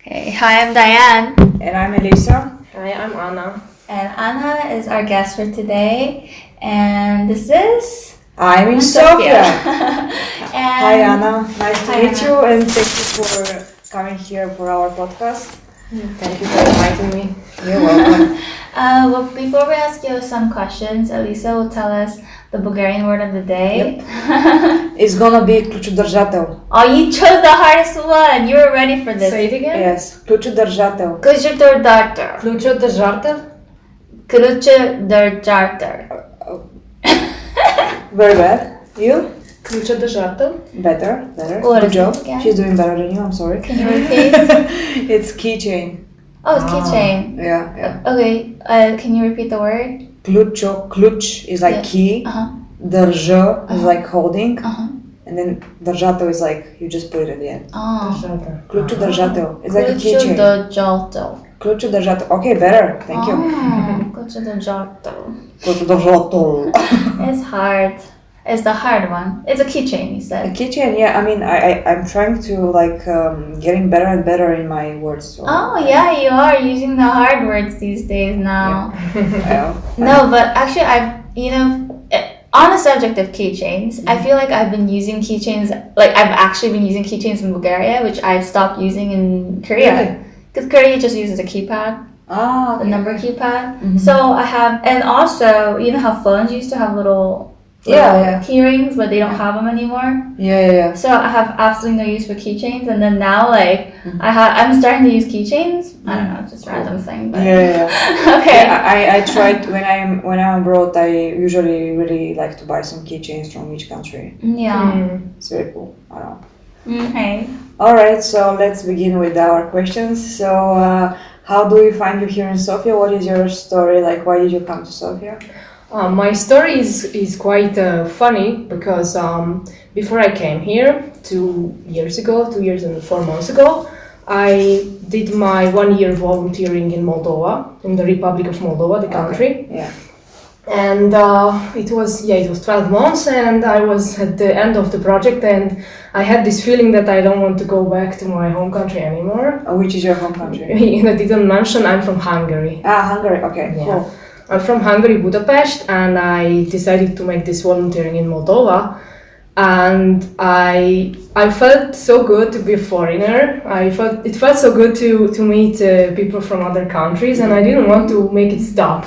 Okay, hi, I'm Diane. And I'm Elisa. Hi, I'm Anna. And Anna is our guest for today. And this is... I'm Sofia. Hi And Anna, nice to Hi, meet Anna. you and thank you for coming here for our podcast. Thank you for inviting me. You're welcome. well, before we ask you some questions, Elisa will tell us the Bulgarian word of the day. It's gonna be ключодържател. Oh, you chose the hardest one. You were ready for this. Say it again. Yes, ключодържател. Ключодържател. Ключодържател. Ключодържател. Very bad. You? Ключодържател. Better. What Good is job. it again? She's doing better than you, I'm sorry. Can you repeat? It's keychain. Oh, it's keychain. Yeah. Okay, can you repeat the word? Ключ is like Yeah. key. Uh-huh. Държа is like holding. Uh-huh. And then държател is like you just put it at the end. Oh. Държател. Ключодържател. It's like a keychain. Ключодържател. Ключодържател. Okay, better. Thank you. Ключодържател. Ключодържател. It's hard. It's the hard one. It's a keychain, you A said. keychain, yeah. I mean, I'm trying to getting better and better in my words. So, Oh, yeah, you are using the hard words these days now. yeah. No, but actually, on the subject of keychains, I feel like I've been using keychains, like I've actually been using keychains in Bulgaria, which I've stopped using in Korea. Really? Because Korea just uses a keypad, Ah, the number keypad. Mhm. So I have, and also, you know how phones used to have little Yeah. key rings, but they don't have them anymore. Yeah. So I have absolutely no use for keychains, and then now I'm starting to use keychains. I don't know, it's just a random thing, but Yeah. okay. Yeah, I tried when I'm abroad. I usually really like to buy some keychains from each country. Yeah. It's very cool. I don't know. Okay. All right, so let's begin with our questions. So, how do we find you here in Sofia? What is your story? Like, why did you come to Sofia? My story is quite funny because before I came here 2 years and 4 months ago, I did my 1 year volunteering in Moldova, in the Republic of Moldova, the country. Okay. Yeah. And it was 12 months, and I was at the end of the project, and I had this feeling that I don't want to go back to my home country anymore. Which is your home country? I didn't mention I'm from Hungary. Hungary. Okay, Yeah. cool. I'm from Hungary, Budapest, and I decided to make this volunteering in Moldova. And I felt so good to be a foreigner. It felt so good to meet people from other countries, and I didn't want to make it stop.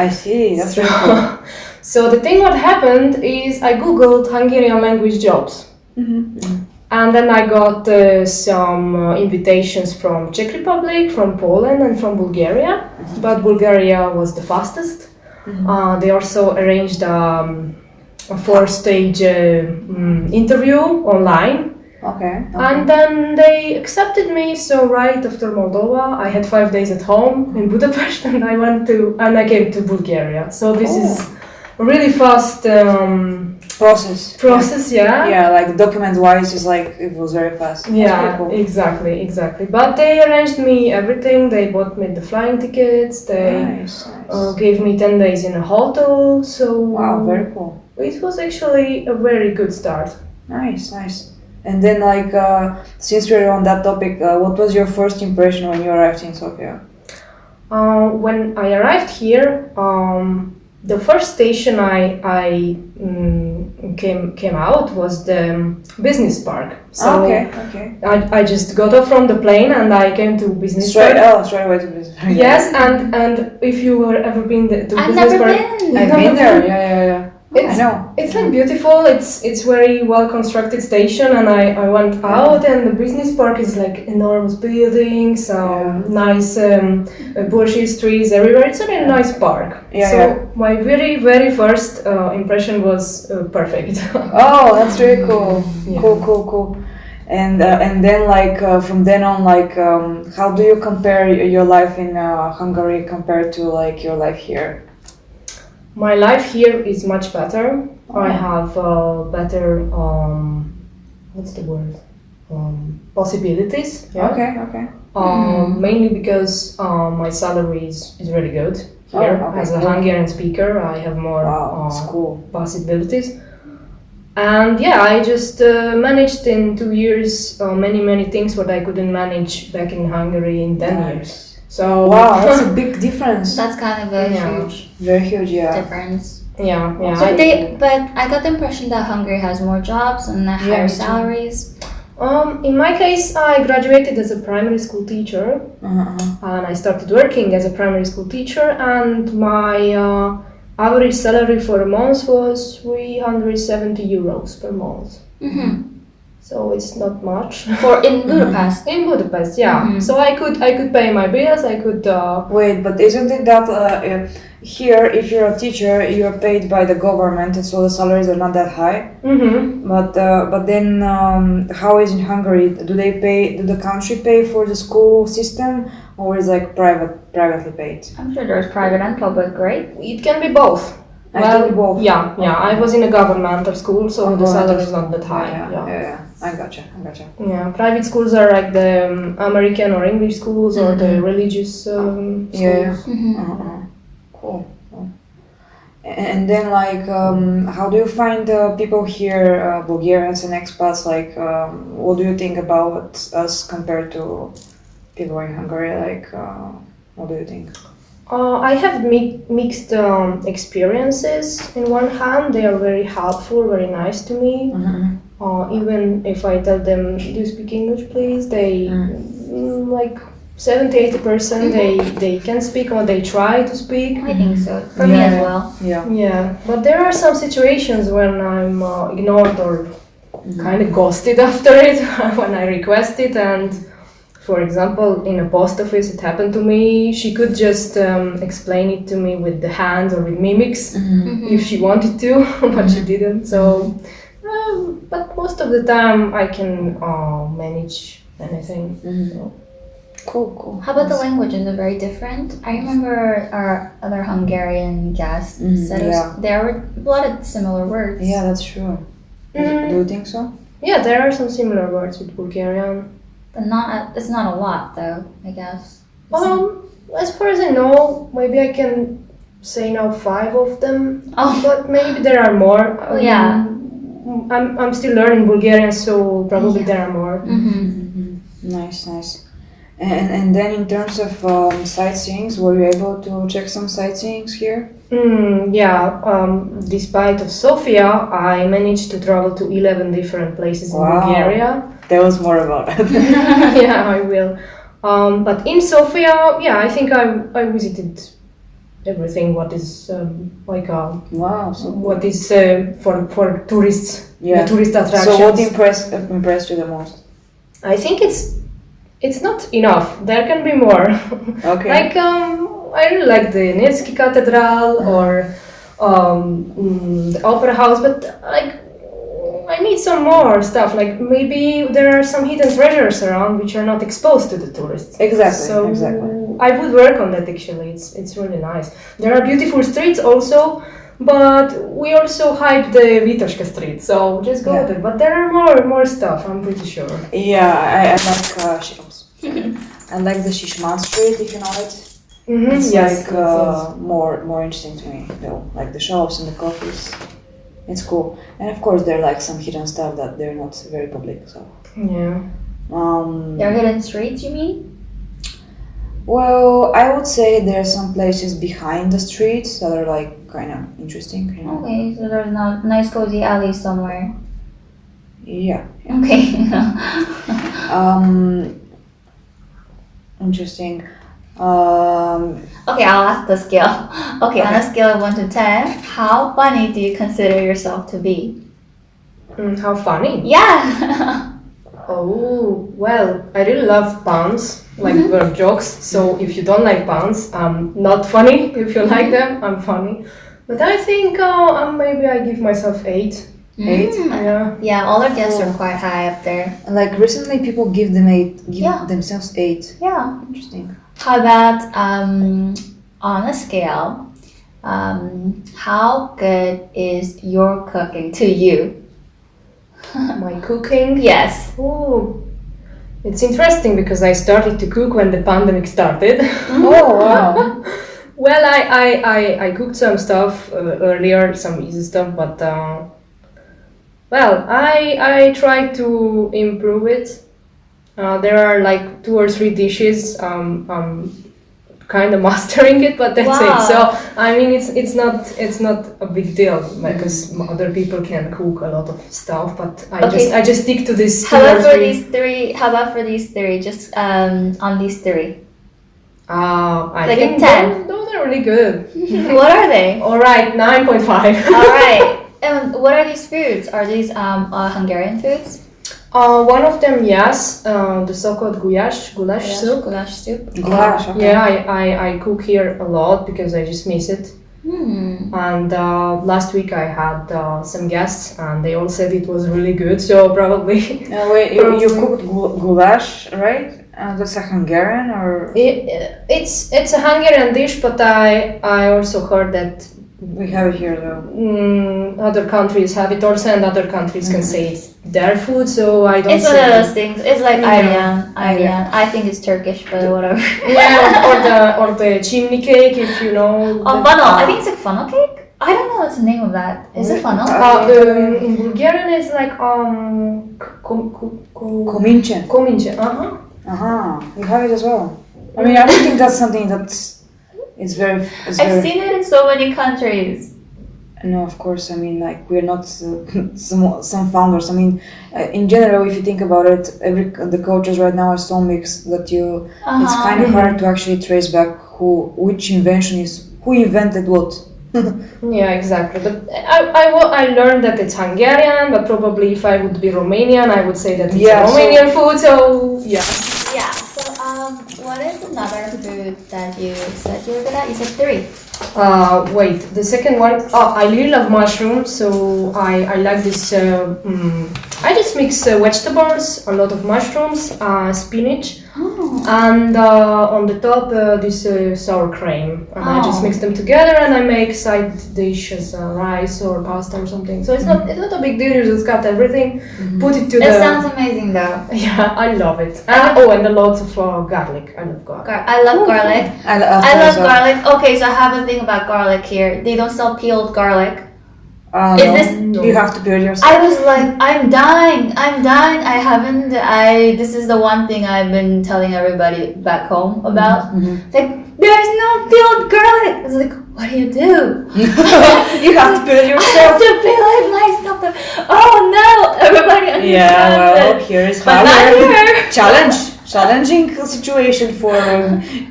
I see. That's really cool. So the thing what happened is I googled Hungarian language jobs. And then I got some invitations from Czech Republic, from Poland, and from Bulgaria. But Bulgaria was the fastest. They also arranged a 4-stage interview online. Okay. And then they accepted me. So right after Moldova, I had 5 days at home in Budapest, and I came to Bulgaria. So this is a really fast process, yeah. Yeah, like document-wise, it's like it was very fast. That's Yeah, pretty cool. exactly. But they arranged me everything. They bought me the flying tickets. They Nice. gave me 10 days in a hotel. So Wow, very cool. it was actually a very good start. Nice. And then, like, since we're on that topic, what was your first impression when you arrived in Sofia? When I arrived here, the first station I came out was the business park. So Okay. I just got off from the plane and I came to business park. Straight away to business park. Yes, and if you were ever been to I've business never park, been. I've been there. Yeah. I know. It's like beautiful. It's very well constructed station, and I went out, and the business park is like enormous buildings, nice bushes, trees everywhere. It's a really nice park. So my very first impression was perfect. Oh, that's really cool. Yeah. Cool. And then from then on, how do you compare your life in Hungary compared to like your life here? My life here is much better. I have better what's the word? Possibilities. Yeah. Okay. Mainly because my salary is really good here. Okay, As a cool. Hungarian speaker, I have more Wow, that's cool. possibilities. And yeah, I just managed in 2 years many things what I couldn't manage back in Hungary in 10 years. So Wow, that's a big difference. That's kind of a Yeah. huge Very huge, yeah. difference. yeah. But I got the impression that Hungary has more jobs and Yeah, higher me too. salaries. In my case, I graduated as a primary school teacher, and I started working as a primary school teacher, and my average salary for a month was 370 euros per month. Mm-hmm. So it's not much. For in Budapest. In Budapest, yeah. Mhm. So I could pay my bills. I could. Wait, but isn't it that here, if you're a teacher, you're paid by the government, and so the salaries are not that high? Mm-hmm. But then, how is in Hungary? Do the country pay for the school system, or is like privately paid? I'm sure there's private and public, right? It can be both. It can be both. Yeah. I was in a governmental school, so the salary is not that Yeah, high. yeah. I gotcha. Yeah, private schools are like the American or English schools or the religious schools. Yeah. Mm-hmm. Cool. And then, like, how do you find people here, Bulgarians and expats? Like, what do you think about us compared to people in Hungary? Like, what do you think? I have mixed experiences. In one hand, they are very helpful, very nice to me. Even if I tell them, do you speak English, please? They, like 70-80%, they can speak or they try to speak. I think so. For me as well. Yeah. Yeah, but there are some situations when I'm ignored or kind of ghosted after it when I request it. And for example, in a post office, it happened to me. She could just explain it to me with the hands or with mimics if she wanted to, but she didn't. So, but most of the time, I can manage anything. So. Cool. How about the languages are very different? I remember our other Hungarian guest said there were a lot of similar words. Yeah, that's true. Do you think so? Yeah, there are some similar words with Bulgarian. But it's not a lot though, I guess. As far as I know, maybe I can say now 5 of them. Oh. But maybe there are more. Oh, yeah. I'm still learning Bulgarian, so probably there are more. Nice. And then in terms of sightseeings, were you able to check some sightseeings here? Despite of Sofia, I managed to travel to 11 different places in Bulgaria. Tell us more about it. Yeah, I will. But in Sofia, I think I visited everything what is Wow, so what is for tourists, yeah. the tourist attractions. So what impressed you the most? I think it's not enough. There can be more. Okay. Like I really like the Nevsky Cathedral or the Opera House, but like I need some more stuff. Like maybe there are some hidden treasures around which are not exposed to the tourists. Exactly. I would work on that actually. It's really nice. There are beautiful streets also, but we also hype the Vitoshka street. So just go with it. But there are more stuff. I'm pretty sure. Yeah, I like I like the Shishman Street, if you know it. It's Yes, more interesting to me though, like the shops and the coffees. It's cool, and of course there are like some hidden stuff that they're not very public. So yeah. There are hidden streets, you mean? Well, I would say there are some places behind the streets that are like kind of interesting. You know? Okay, so there's not nice cozy alleys somewhere. Yeah. Okay. Interesting. Okay, I'll ask the scale. Okay, on a scale of 1 to 10, how funny do you consider yourself to be? How funny. Yeah. Oh, well, I really love puns, like word jokes. So if you don't like puns, I'm not funny. If you like them, I'm funny. But I think maybe I give myself 8. 8? Yeah. Yeah, all our guests are quite high up there. And like recently, people give them 8, themselves 8. Yeah. Interesting. How about on a scale, how good is your cooking to you? My cooking? Yes. Oh, it's interesting because I started to cook when the pandemic started. Oh wow! Well, I cooked some stuff earlier, some easy stuff, but Well, I try to improve it. There are like 2 or 3 dishes. Kind of mastering it, but that's it. So I mean, it's not a big deal because other people can cook a lot of stuff, but I just stick to this. How about for these three? How about for these three? Just on these three. I Like think a 10. those are really good. What are they? All right, 9.5. All right. And what are these foods? Are these Hungarian foods? One of them, yes, the so-called goulash soup. Goulash soup. Goulash, okay. Yeah, I cook here a lot because I just miss it. And last week I had some guests and they all said it was really good, so probably. Wait, you cooked goulash, right? That's a Hungarian or? It's a Hungarian dish, but I also heard that We have it here though. other countries have it also, and other countries can say it's their food, so I don't. It's one of those things. It's like Yeah. Aryan. I think it's Turkish, but whatever. Yeah, or the chimney cake, if you know. Oh, funnel. I think it's like funnel cake. I don't know what's the name of that. Is it funnel? In Bulgarian, it's like Kominchen. kominche. You have it as well. I mean, I don't think that's something that's. It's very. I've seen it in so many countries. No, of course. I mean, like we're not some founders. I mean, in general, if you think about it, the cultures right now are so mixed that it's kind of hard to actually trace back which invention is who invented what. Yeah, exactly. But I learned that it's Hungarian, but probably if I would be Romanian, I would say that it's Romanian food. So yeah. Yeah. So what is another food that you said you were good at? You said 3. Wait, the second one. I really love mushrooms, so I like this. I just mix vegetables, a lot of mushrooms, spinach, and on the top this sour cream. And I just mix them together, and I make side dishes, rice or pasta or something. So it's not a big deal. You just cut everything, put it to It sounds amazing though. Yeah, I love it. And a lot of garlic. I love garlic. I love garlic. I love garlic. Okay, so I have a thing about garlic here. They don't sell peeled garlic. Is this? No. You have to build yourself. I was like, I'm dying. This is the one thing I've been telling everybody back home about. Like, there's no peeled garlic. I was like, what do? You have to build I yourself. have to peel it myself. Oh no! Everybody understands Yeah, well, it. here is But how not here. challenging situation for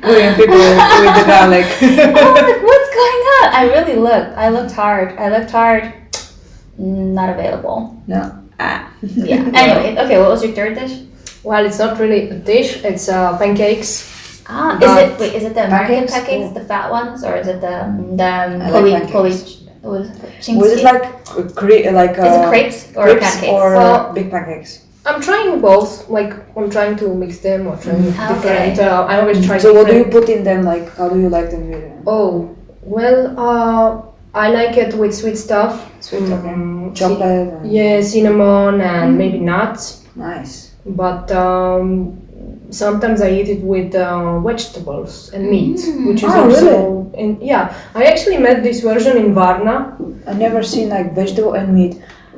Korean people with the garlic. I was like, what's going on? I really looked. I looked hard. Not available. No. Yeah. Anyway, okay. What was your third dish? Well, it's not really a dish. It's pancakes. Is it the American Pancakes? pancakes, the fat ones, or is it the like pulley? pancakes. Was it like is it crepes or crepes pancakes? or big pancakes? I'm trying both. Like I'm trying to mix them or trying different. I always try. So what do you different. put in them? Like how do you like them? Oh well, I like it with sweet stuff. Sweet, okay. Chocolate. Yeah, cinnamon and maybe nuts. Nice. But sometimes I eat it with vegetables and meat, which is also. Really? And yeah, I actually made this version in Varna. I've never seen like vegetable and meat.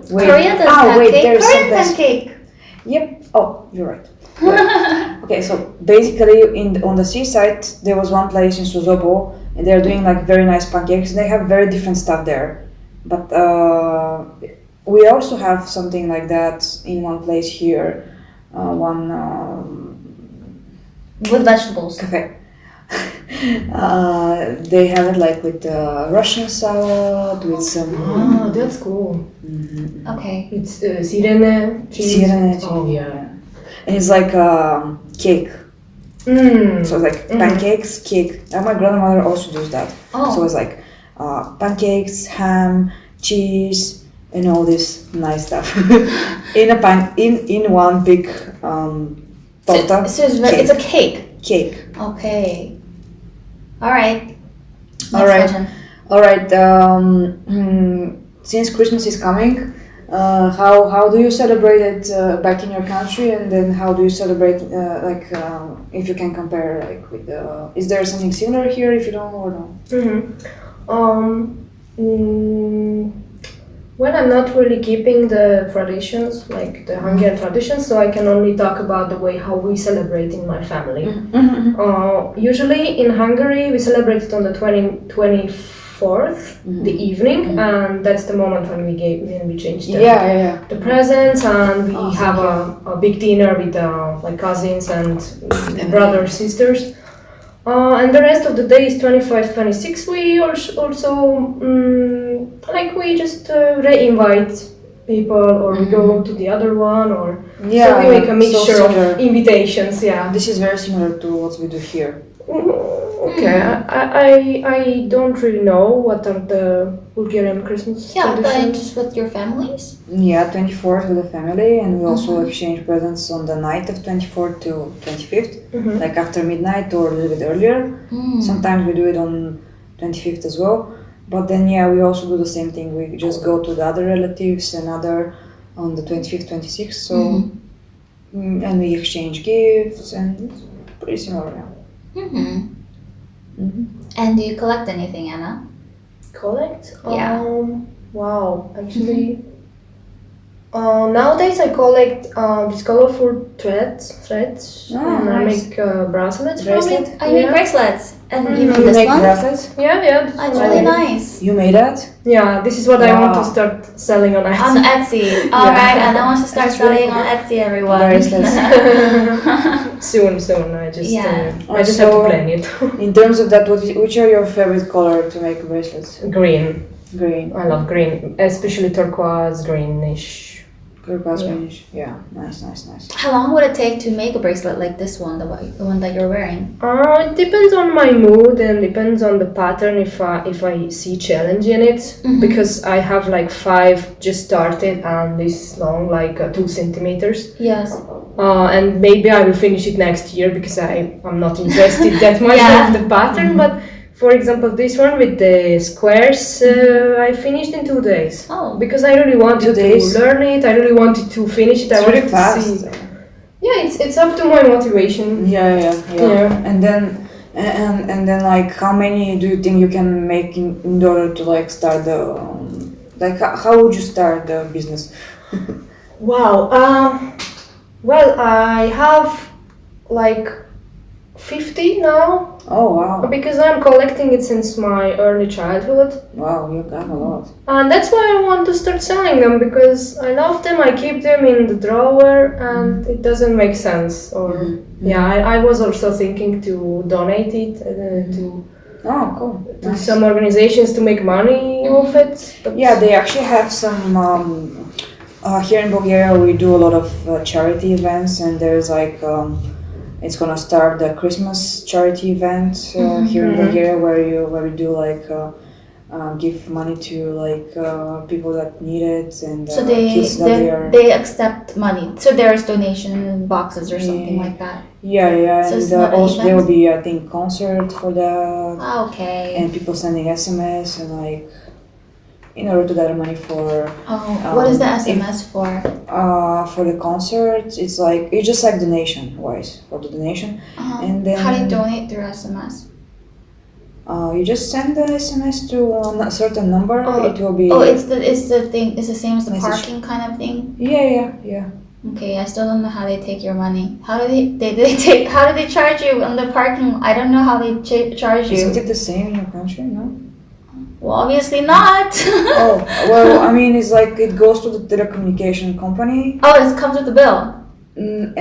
Wait. Korea does pancake. there's Korean some pancake. Yep. Oh, you're right. Okay, so basically on the seaside there was one place in Suzobo and they're doing like very nice pancakes. They have very different stuff there. But we also have something like that in one place here. With vegetables. Cafe. They have it like with Russian salad with some. Oh, that's cool. Okay. It's sirene cheese. Sirene cheese. Oh yeah. And it's like cake. So it's like pancakes, cake. And my grandmother also does that. Oh. So it's like pancakes, ham, cheese, and all this nice stuff in one big torta. So it's a cake. Cake. Okay. All right. All right. Question. All right. Since Christmas is coming, how do you celebrate it back in your country, and then how do you celebrate if you can compare like with is there something similar here if you don't or no? Well, I'm not really keeping the traditions, like the Hungarian traditions, so I can only talk about the way how we celebrate in my family. Usually in Hungary, we celebrate it on the 24th, the evening, and that's the moment when we change the presents, and we have a big dinner with like cousins and brothers, sisters. And the rest of the day is 25, 26. We also like we just re-invite people, or we go to the other one, or so we make a mixture of invitations. Yeah, this is very similar to what we do here. Okay, I don't really know what are the Bulgarian Christmas traditions. Just with your families? Yeah, 24th with the family, and we also exchange presents on the night of 24th to 25th, like after midnight or a little bit earlier. Sometimes we do it on 25th as well, but then we also do the same thing. We just go to the other relatives and other on the 25th, 26th. So and we exchange gifts, and it's pretty similar. And do you collect anything, Anna? Collect? Yeah. Wow, actually, nowadays I collect these colorful threads, and I make bracelets from it. I make bracelets. And you You made this make one? bracelets? Yeah. That's really nice. You made that? Yeah, this is what I want to start selling on Etsy. On Etsy. Alright, and I want to start selling on Etsy, everyone. Bracelets. Soon. I just have to plan it. In terms of that, which are your favorite color to make bracelets? Green. Green. I love green, especially turquoise, greenish. Turquoise greenish. Yeah, nice. How long would it take to make a bracelet like this one, the one that you're wearing? It depends on my mood and depends on the pattern. If I see challenge in it, because I have like 5 just started and this long, like 2 centimeters. Yes. And maybe I will finish it next year because I'm not interested that much of the pattern. But for example, this one with the squares, I finished in 2 days. Oh. Because I really wanted to learn it. I really wanted to finish it. It's I wanted really fast. to see. Yeah, it's up to my motivation. Yeah. And then like how many do you think you can make in order to like start the like how would you start the business? Wow. Well, I have like 50 now. Oh wow. Because I'm collecting it since my early childhood. Wow, you got a lot. And that's why I want to start selling them, because I love them, I keep them in the drawer, and it doesn't make sense. Or I was also thinking to donate it to Cool. some organizations to make money off it. But they actually have some here in Bulgaria we do a lot of charity events, and there's like it's gonna start the Christmas charity event here in Bulgaria where we do like give money to like people that need it, and So kids that they accept money. So there's donation boxes or something like that. Yeah, So it's and not an also there event? will be I think concert for that. Okay. And people sending SMS and like in order to gather money for What is the SMS for? for the concert. It's like it's just like donation wise for the donation. And then How do you donate through SMS? you just send the SMS to a certain number. It will be it's the thing. It's the same as the Message. parking kind of thing. Yeah. Okay, I still don't know how they take your money. How do they take? How do they charge you on the parking? I don't know how they charge you. Isn't it the same in your country? No. Well, obviously not. Well, I mean, it's like it goes to the telecommunication company. It comes with the bill.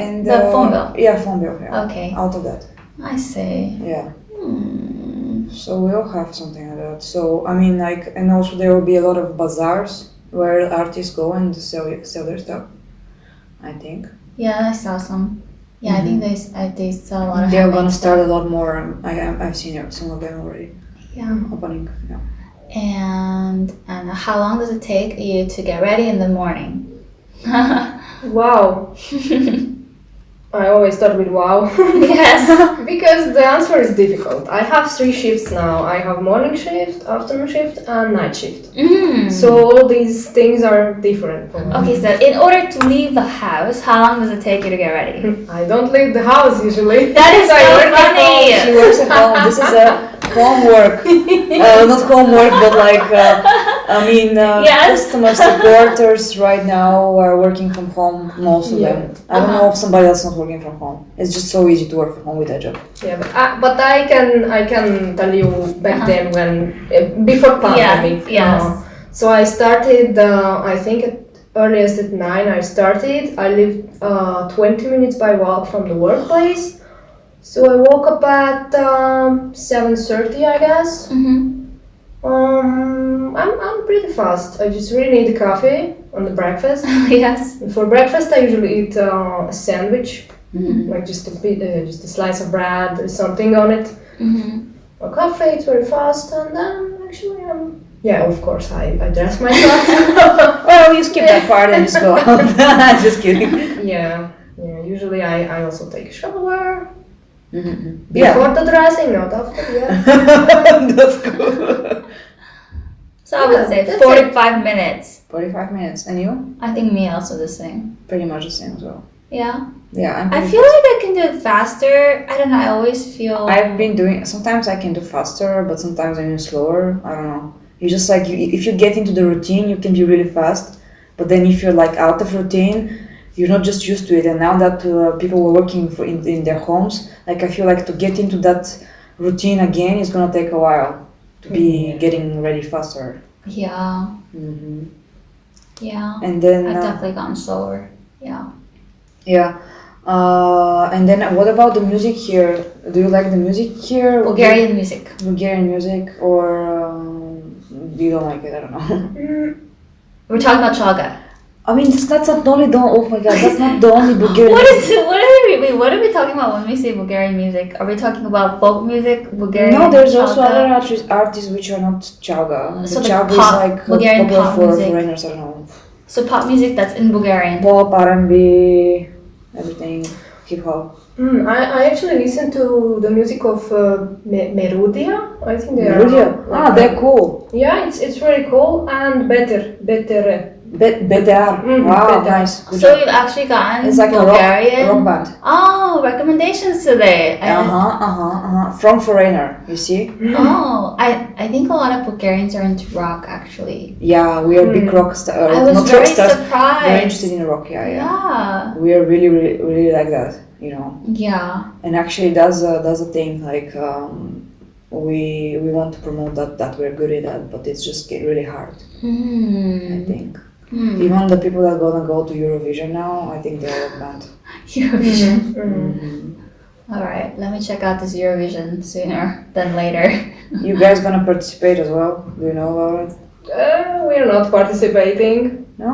And The phone bill. Yeah, phone bill. Yeah. Okay. Out of that. I see. Yeah. So we'll have something like that. So I mean, like, and also there will be a lot of bazaars where artists go and sell their stuff. I think. Yeah, I saw some. Yeah, I think they sell a lot of. They're gonna start a lot more. I've seen some of them already. Yeah. Opening. Yeah. And how long does it take you to get ready in the morning? wow. I always start with wow. Yes. Because the answer is difficult. I have 3 shifts now. I have morning shift, afternoon shift, and night shift. So all these things are different for me. Okay, so in order to leave the house, how long does it take you to get ready? I don't leave the house usually. That is so funny. She works at home. This is homework. Not homework, but like Yes. customer supporters right now are working from home. Most of them. I don't know if somebody else is not working from home. It's just so easy to work from home with that job. Yeah, but I can tell you back then when before pandemic. Yes. So I started. I think at earliest at 9 I started. I lived 20 minutes by walk from the workplace. So I woke up at 7:30, I guess. I'm pretty fast. I just really need a coffee on the breakfast. Yes. For breakfast, I usually eat a sandwich, like just a bit, just a slice of bread or something on it. A coffee. It's very fast, and then actually, yeah, of course, I dress myself. Oh, you skip that part and just go out. Just kidding. Yeah. Usually, I also take a shower. Yeah. Before the dressing, not after. Yeah. That's cool. So I would say that's 45 minutes. 45 minutes. And you? I think me also the same. Pretty much the same as well. Yeah. Yeah, I feel like I can do it faster. I don't know. I always feel. I've been doing. Sometimes I can do faster, but sometimes I do slower. I don't know. You just like if you get into the routine, you can be really fast. But then if you're like out of routine, you're not just used to it. And now that people were working in their homes, like I feel like to get into that routine again is gonna take a while to be getting ready faster. Yeah. Yeah. And then I've definitely gotten slower. Yeah. yeah. And then what about the music here? Do you like the music here? Bulgarian music. Bulgarian music, or you don't like it? I don't know. We're talking about chaga. I mean, that's not the only. Oh my god, that's not the only Bulgarian. What are we talking about when we say Bulgarian music? Are we talking about folk music, Bulgarian? No, there's also chaga? other artists which are not chaga. So the the chaga pop- is like Bulgarian popular pop for music. foreigners. I don't know. So pop music that's in Bulgarian. Pop, R&B, everything, hip hop. I actually listen to the music of Merudia. I think they Merudia. are. They're cool. Yeah, it's very cool and better. BTR. Wow, better. nice. Good So job. you've actually gotten It's like Bulgarian. a rock band. Oh, recommendations today. From foreigner, you see? Oh, I think a lot of Bulgarians are into rock actually. Yeah, we are big rock stars. I was Not very rock stars. surprised. We're interested in rock. Yeah. Yeah. We are really, really, really like that. You know. Yeah. And actually, that's a thing. Like, we want to promote that we're good at that, but it's just really hard. I think. Even the people that are gonna go to Eurovision now, I think they're a band. Eurovision. All right, let me check out this Eurovision sooner than later. You guys gonna participate as well? Do you know about it? We're not participating. No?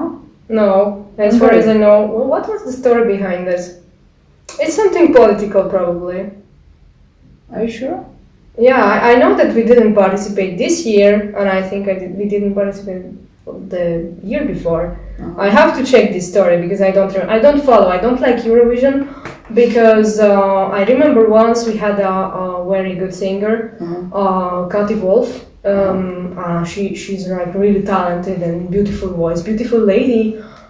No, as far as I know. Well, what was the story behind this? It's something political, probably. Are you sure? Yeah, I know that we didn't participate this year, and I think we didn't participate the year before. I have to check this story because I don't follow. I don't like Eurovision because I remember once we had a very good singer, Kati Wolf. She's like really talented and beautiful voice, beautiful lady.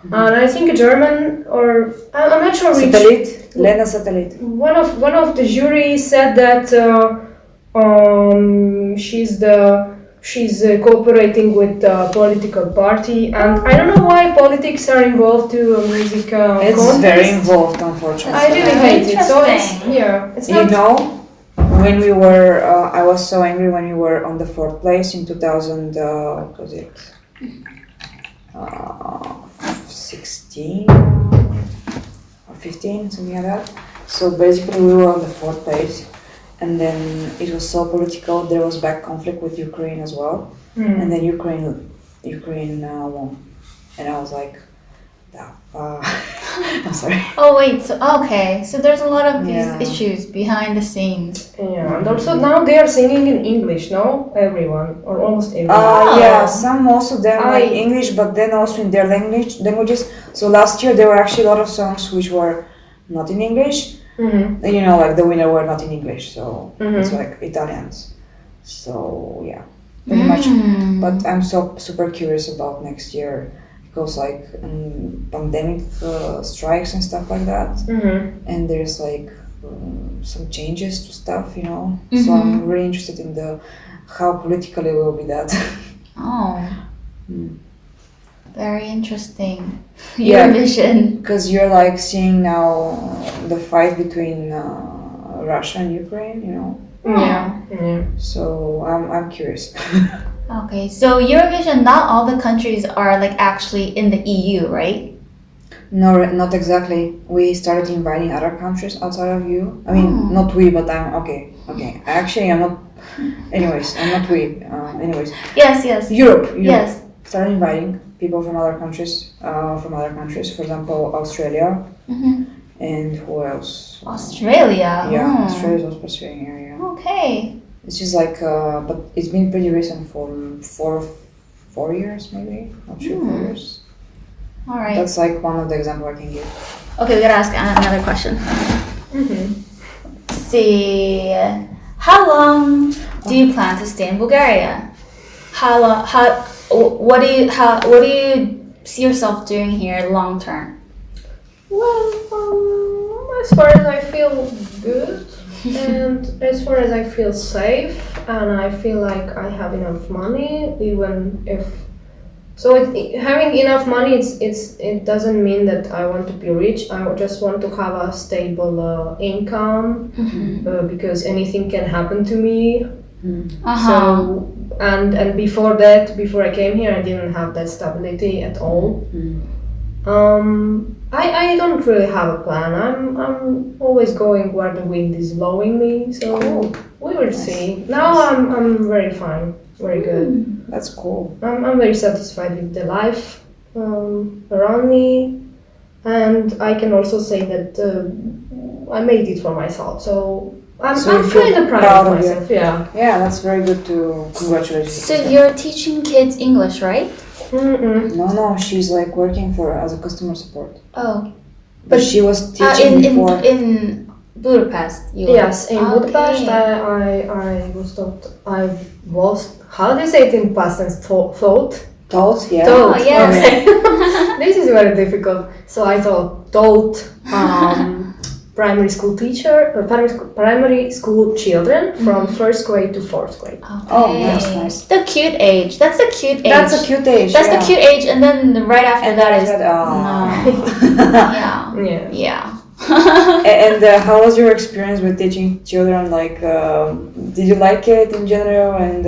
And I think a German or I'm not sure which. Satellite? Lena Satellite. One of the jury said that she's cooperating with the political party, and I don't know why politics are involved to a music It's contest. very involved, unfortunately. I really hate it. So Interesting. it's You not. know, when we were, I was so angry when we were on the 4th place in 2000, what was it? 16 or 15, something like that. So basically we were on the 4th place, and then it was so political. There was back conflict with Ukraine as well, and then Ukraine won, and I was like, I'm sorry. Oh wait, so there's a lot of these Yeah. issues behind the scenes. Yeah, and also now they are singing in English. No, everyone or almost everyone. Yeah, some also them like English, but then also in their languages. So last year there were actually a lot of songs which were not in English. And, you know, like the winner were not in English, so it's like Italians. So yeah, pretty much. But I'm so super curious about next year because like pandemic strikes and stuff like that, and there's like some changes to stuff, you know. So I'm really interested in how politically will be that. Oh. Mm. Very interesting. Your vision. Because you're like seeing now the fight between Russia and Ukraine, you know. Yeah. So I'm curious. Okay, so Eurovision, not all the countries are like actually in the EU, right? No, not exactly. We started inviting other countries outside of EU. I mean, not we, but I'm okay. Actually, I'm not. Anyways, I'm not we. Anyways. Yes. Europe. Yes. Started inviting people from other countries. For example, Australia. And who else? Australia. Yeah, Australia is also pursuing area. Okay. It's just like, but it's been pretty recent for 4 years, maybe. Not sure, 4 years. All right. That's like one of the examples I can give. Okay, we gotta ask another question. Let's see. How long do you plan to stay in Bulgaria? What do you see yourself doing here long term? Well, as far as I feel good, and as far as I feel safe, and I feel like I have enough money, even if having enough money, it doesn't mean that I want to be rich. I just want to have a stable income, because anything can happen to me. So and before I came here, I didn't have that stability at all. I don't really have a plan. I'm always going where the wind is blowing me. So we will see. Now I'm very fine, very good. That's cool. I'm very satisfied with the life around me, and I can also say that I made it for myself. So I'm kind of proud of myself. Yeah. Yeah, that's very good to congratulate you. So you're teaching kids English, right? No, she's like working as a customer support. Oh. But she was teaching before. In Budapest. Yes, in Budapest, I was taught. How do you say it in past tense? Taught. Yeah. Oh, yes. Okay. This is very difficult. So I taught primary school primary school children from 1st grade to 4th grade. Okay. Oh, nice. The cute age. That's the cute age. That's a cute age. That's the cute age, and then right after that is Yeah. And how was your experience with teaching children? Like, did you like it in general? And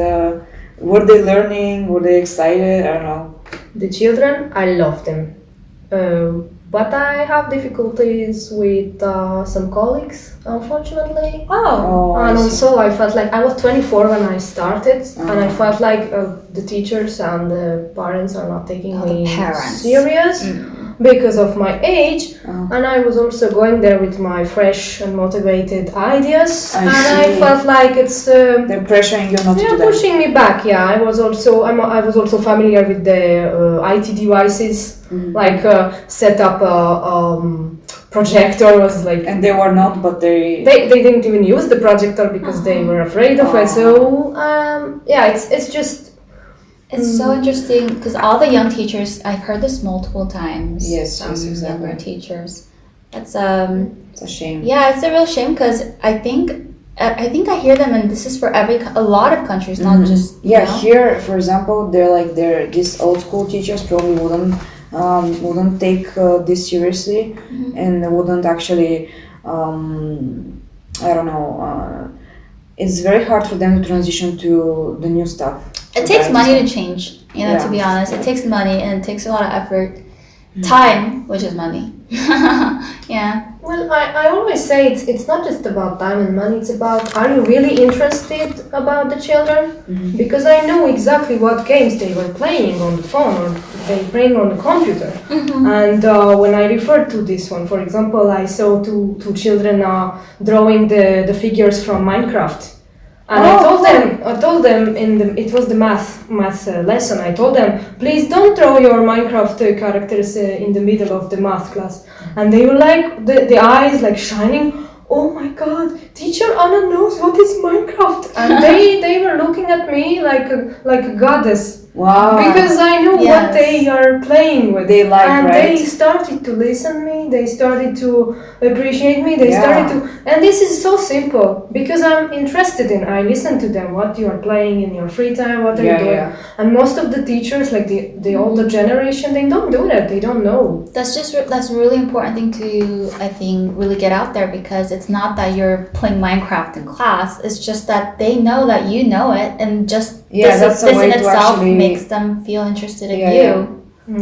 were they learning? Were they excited? I don't know. The children, I love them. But I have difficulties with some colleagues, unfortunately. And also I felt like I was 24 when I started, and I felt like the teachers and the parents are not taking me serious because of my age. And I was also going there with my fresh and motivated ideas, and I felt like it's they're pressuring you not to do that. Pushing me back. Yeah, I was also familiar with the IT devices. Like set up a projector was like, and they were not, but they didn't even use the projector because they were afraid of it. So it's just so interesting because all the young teachers, I've heard this multiple times. Yes, exactly. Younger teachers. It's a shame. Yeah, it's a real shame because I think I hear them, and this is for a lot of countries, not just Here, for example, they're these old school teachers probably wouldn't take this seriously, and wouldn't actually I don't know. It's very hard for them to transition to the new stuff. It takes money to change, to be honest. It takes money and it takes a lot of effort. Time, which is money. Yeah. Well, I always say it's not just about time and money, it's about, are you really interested about the children? Because I know exactly what games they were playing on the phone or they were playing on the computer. And when I referred to this one, for example, I saw two children drawing the figures from Minecraft. And I told them it was the math lesson. I told them, please don't draw your Minecraft characters in the middle of the math class. And they were like, the eyes like shining. Oh my God, teacher Anna knows what is Minecraft. And they were looking at me like a goddess. Wow. Because I knew Yes. what they are playing with. They like, and right? they started to listen me, they started to appreciate me, they Yeah. started to, and this is so simple, because I'm interested in, I listen to them, what you are playing in your free time, what are you doing. Yeah. And most of the teachers, like the older generation, they don't do that, they don't know. That's a really important thing to, I think, really get out there, because it's not that you're playing Minecraft in class. It's just that they know that you know it, and just Yeah, that's a this way in to itself actually- makes them feel interested in Yeah, you.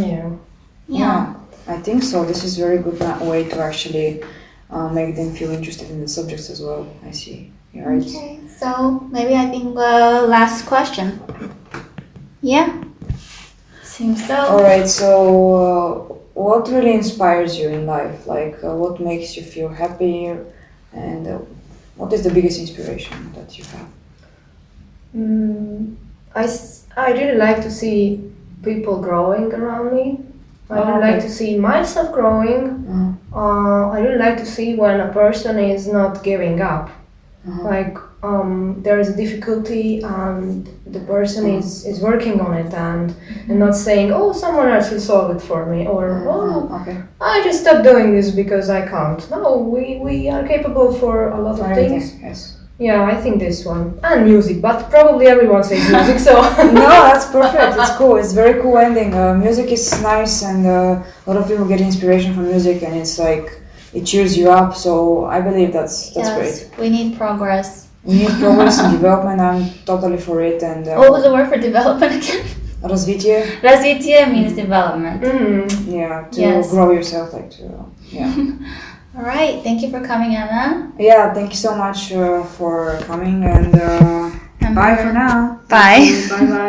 Yeah. Yeah. I think so. This is very good way to actually make them feel interested in the subjects as well. I see. You're right. Okay, so maybe I think last question. Yeah. Seems so. All right. So, what really inspires you in life? Like, what makes you feel happy, and what is the biggest inspiration that you have? I really like to see people growing around me. I really like to see myself growing. I really like to see when a person is not giving up. Like there is a difficulty and the person is working on it and not saying, oh, someone else will solve it for me, or I just stopped doing this because I can't. No, we are capable for a lot of things. Yes. Yeah, I think this one. And music, but probably everyone says music, so... No, that's perfect. It's cool. It's very cool ending. Music is nice, and a lot of people get inspiration from music, and it's like, it cheers you up. So I believe that's great. We need progress. We need progress and development. I'm totally for it. And What was the word for development again? развитие. Развитие means development. Yeah, to grow yourself, like to, yeah. All right, thank you for coming, Anna. Yeah, thank you so much for coming, and bye for now. Bye. Bye-bye.